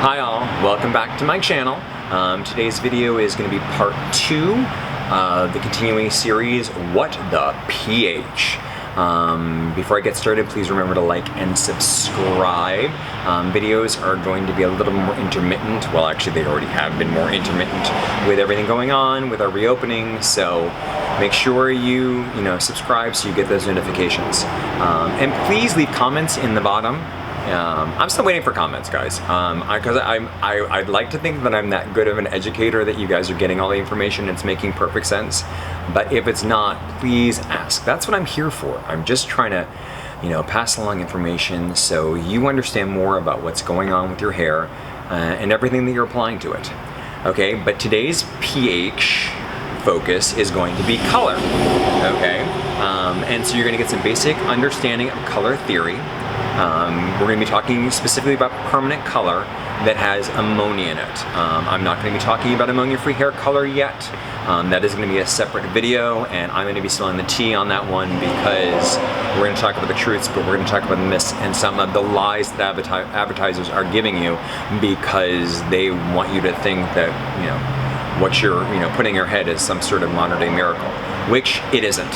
Hi all, welcome back to my channel. Today's video is going to be part 2 of the continuing series, What the pH? Before I get started, please remember to like and subscribe. Videos are going to be a little more intermittent. Well, actually they already have been more intermittent with everything going on with our reopening, so make sure you subscribe so you get those notifications. And please leave comments in the bottom. I'm still waiting for comments, guys, because I'd like to think that I'm that good of an educator that you guys are getting all the information and it's making perfect sense. But if it's not, please ask. That's what I'm here for. I'm just trying to, pass along information so you understand more about what's going on with your hair and everything that you're applying to it. Okay, but today's pH focus is going to be color. Okay, and so you're going to get some basic understanding of color theory. We're going to be talking specifically about permanent color that has ammonia in it. I'm not going to be talking about ammonia-free hair color yet. That is going to be a separate video, and I'm going to be spilling the tea on that one because we're going to talk about the truths, but we're going to talk about the myths and some of the lies that advertisers are giving you because they want you to think that, what you're putting in your head is some sort of modern-day miracle, which it isn't.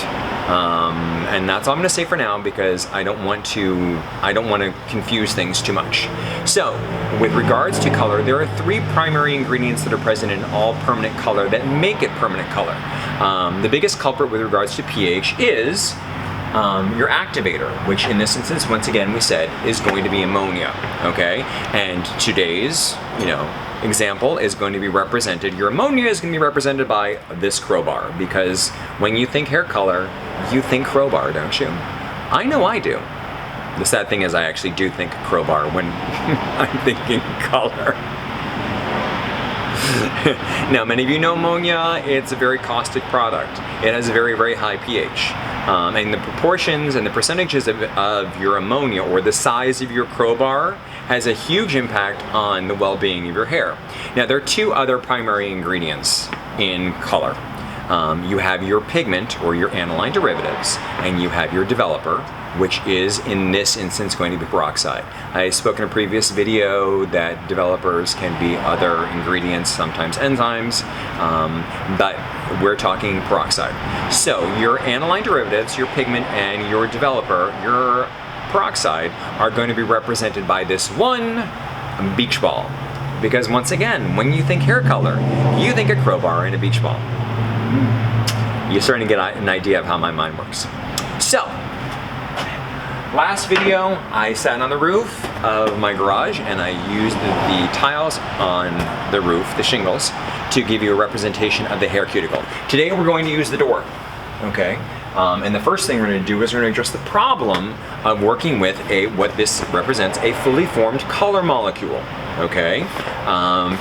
And that's all I'm going to say for now because I don't want to confuse things too much. So, with regards to color, there are 3 primary ingredients that are present in all permanent color that make it permanent color. The biggest culprit with regards to pH is your activator, which in this instance, once again, we said is going to be ammonia. Okay, and today's example is going to be represented. Your ammonia is going to be represented by this crowbar because when you think hair color, you think crowbar, don't you? I know I do. The sad thing is I actually do think crowbar when I'm thinking color. Now, many of you know ammonia. It's a very caustic product. It has a very, very high pH. And the proportions and the percentages of your ammonia or the size of your crowbar has a huge impact on the well-being of your hair. Now, there are 2 other primary ingredients in color. You have your pigment or your aniline derivatives, and you have your developer, which is in this instance going to be peroxide. I spoke in a previous video that developers can be other ingredients, sometimes enzymes, but we're talking peroxide. So your aniline derivatives, your pigment, and your developer, your peroxide, are going to be represented by this one beach ball. Because once again, when you think hair color, you think a crowbar and a beach ball. You're starting to get an idea of how my mind works. So, last video, I sat on the roof of my garage and I used the tiles on the roof, the shingles, to give you a representation of the hair cuticle. Today we're going to use the door, okay? And the first thing we're going to do is we're going to address the problem of working with what this represents, a fully formed color molecule, okay?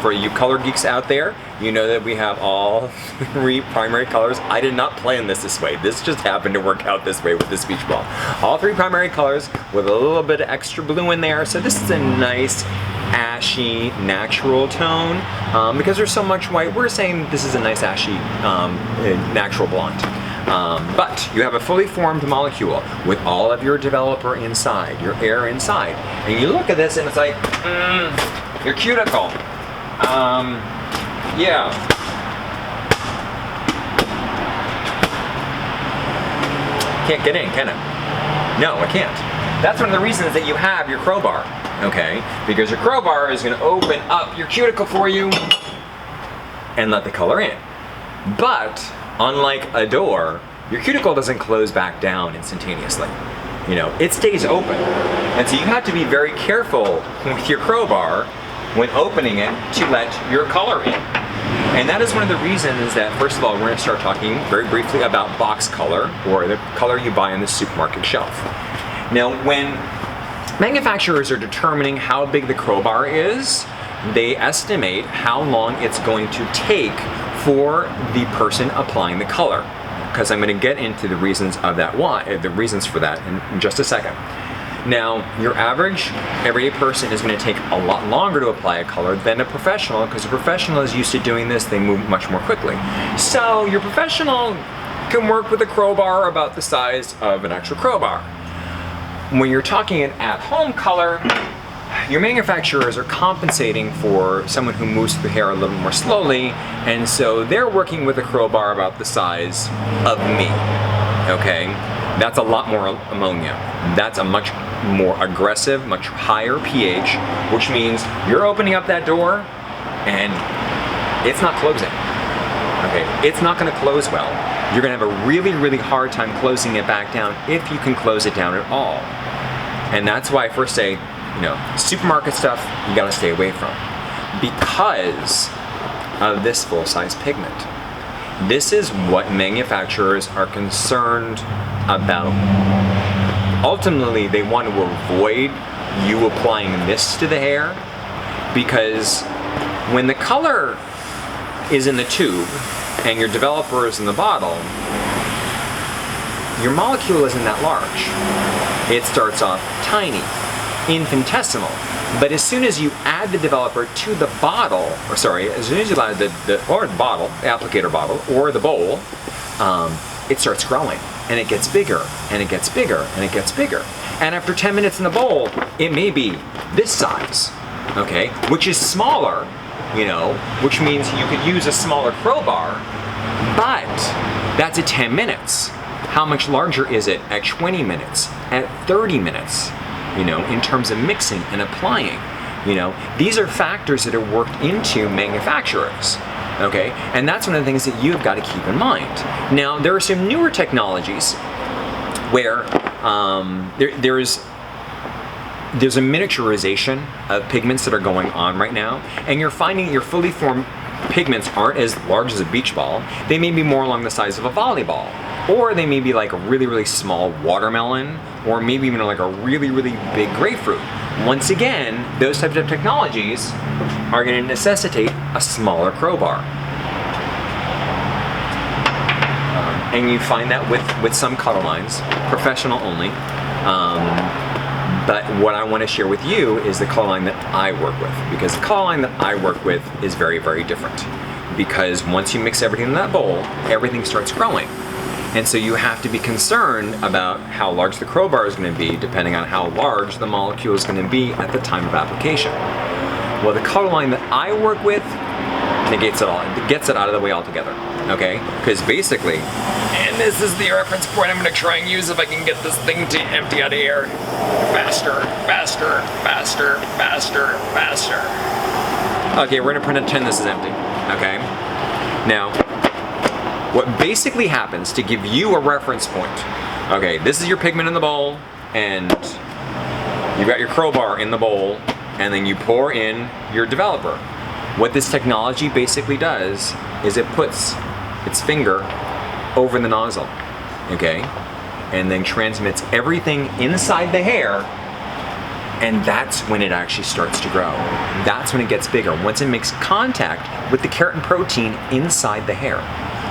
For you color geeks out there, you know that we have all 3 primary colors. I did not plan this way. This just happened to work out this way with this beach ball. All 3 primary colors with a little bit of extra blue in there. So this is a nice ashy natural tone. Because there's so much white, we're saying this is a nice ashy natural blonde. But you have a fully formed molecule with all of your developer inside, your air inside. And you look at this and it's like, your cuticle. Yeah. Can't get in, can it? No, I can't. That's one of the reasons that you have your crowbar, okay? Because your crowbar is going to open up your cuticle for you and let the color in. But unlike a door, your cuticle doesn't close back down instantaneously. It stays open. And so you have to be very careful with your crowbar when opening it to let your color in. And that is one of the reasons that, first of all, we're going to start talking very briefly about box color, or the color you buy on the supermarket shelf. Now, when manufacturers are determining how big the crowbar is, they estimate how long it's going to take for the person applying the color. Because I'm going to get into the reasons of that, the reasons for that in just a second. Now, your average everyday person is going to take a lot longer to apply a color than a professional, because a professional is used to doing this, they move much more quickly. So your professional can work with a crowbar about the size of an actual crowbar. When you're talking an at-home color, your manufacturers are compensating for someone who moves through the hair a little more slowly, and so they're working with a crowbar about the size of me, okay? That's a lot more ammonia. That's a much more aggressive, much higher pH, which means you're opening up that door and it's not closing, okay? It's not gonna close well. You're gonna have a really, really hard time closing it back down if you can close it down at all. And that's why I first say, you know, supermarket stuff, you gotta stay away from. Because of this full-size pigment. This is what manufacturers are concerned about. Ultimately, they want to avoid you applying this to the hair, because when the color is in the tube and your developer is in the bottle, your molecule isn't that large. It starts off tiny, infinitesimal. But as soon as you add the developer to the bottle, or sorry, as soon as you add the bottle, the applicator bottle, or the bowl, it starts growing, and it gets bigger, and it gets bigger, and it gets bigger. And after 10 minutes in the bowl, it may be this size, okay? Which is smaller, you know, which means you could use a smaller crowbar, but that's at 10 minutes. How much larger is it at 20 minutes, at 30 minutes? You know, in terms of mixing and applying, you know, these are factors that are worked into manufacturers, okay? And that's one of the things that you've got to keep in mind. Now, there are some newer technologies where there's a miniaturization of pigments that are going on right now, and you're finding your fully formed pigments aren't as large as a beach ball. They may be more along the size of a volleyball, or they may be like a really, really small watermelon, or maybe even like a really, really big grapefruit. Once again, those types of technologies are going to necessitate a smaller crowbar. And you find that with some color lines, professional only. But what I want to share with you is the color line that I work with, because the color line that I work with is very, very different. Because once you mix everything in that bowl, everything starts growing. And so you have to be concerned about how large the crowbar is going to be, depending on how large the molecule is going to be at the time of application. Well, the color line that I work with negates it all, it gets it out of the way altogether, okay? Because basically, and this is the reference point I'm going to try and use if I can get this thing to empty out of here. Faster, faster, faster, faster, faster. Okay, we're going to pretend this is empty, okay? Now, what basically happens, to give you a reference point, okay, this is your pigment in the bowl, and you've got your crowbar in the bowl, and then you pour in your developer. What this technology basically does is it puts its finger over the nozzle, okay, and then transmits everything inside the hair, and that's when it actually starts to grow. That's when it gets bigger, once it makes contact with the keratin protein inside the hair.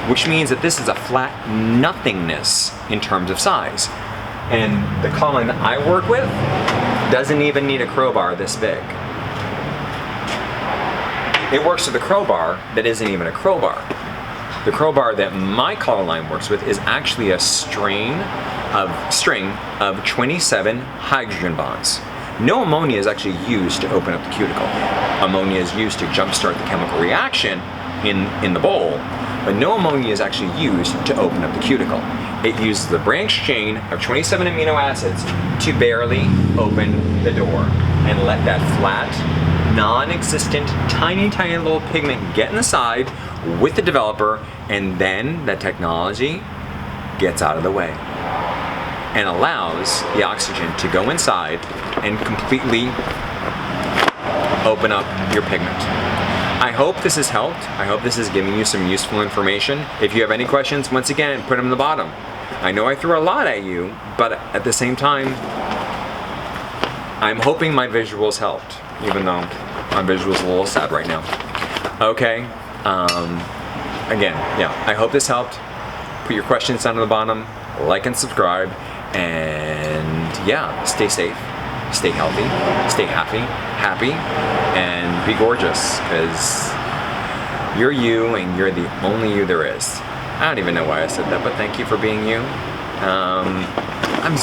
Which means that this is a flat nothingness in terms of size. And the color line that I work with doesn't even need a crowbar this big. It works with a crowbar that isn't even a crowbar. The crowbar that my color line works with is actually a string of 27 hydrogen bonds. No ammonia is actually used to open up the cuticle. Ammonia is used to jumpstart the chemical reaction in the bowl, but no ammonia is actually used to open up the cuticle. It uses the branch chain of 27 amino acids to barely open the door and let that flat, non-existent, tiny, tiny little pigment get inside with the developer, and then that technology gets out of the way and allows the oxygen to go inside and completely open up your pigment. I hope this has helped. I hope this is giving you some useful information. If you have any questions, once again, put them in the bottom. I know I threw a lot at you, but at the same time, I'm hoping my visuals helped, even though my visual's a little sad right now. Okay, again, yeah, I hope this helped. Put your questions down at the bottom, like and subscribe, and yeah, stay safe, stay healthy, stay happy, and be gorgeous, because you're you and you're the only you there is. I don't even know why I said that, but thank you for being you. I'm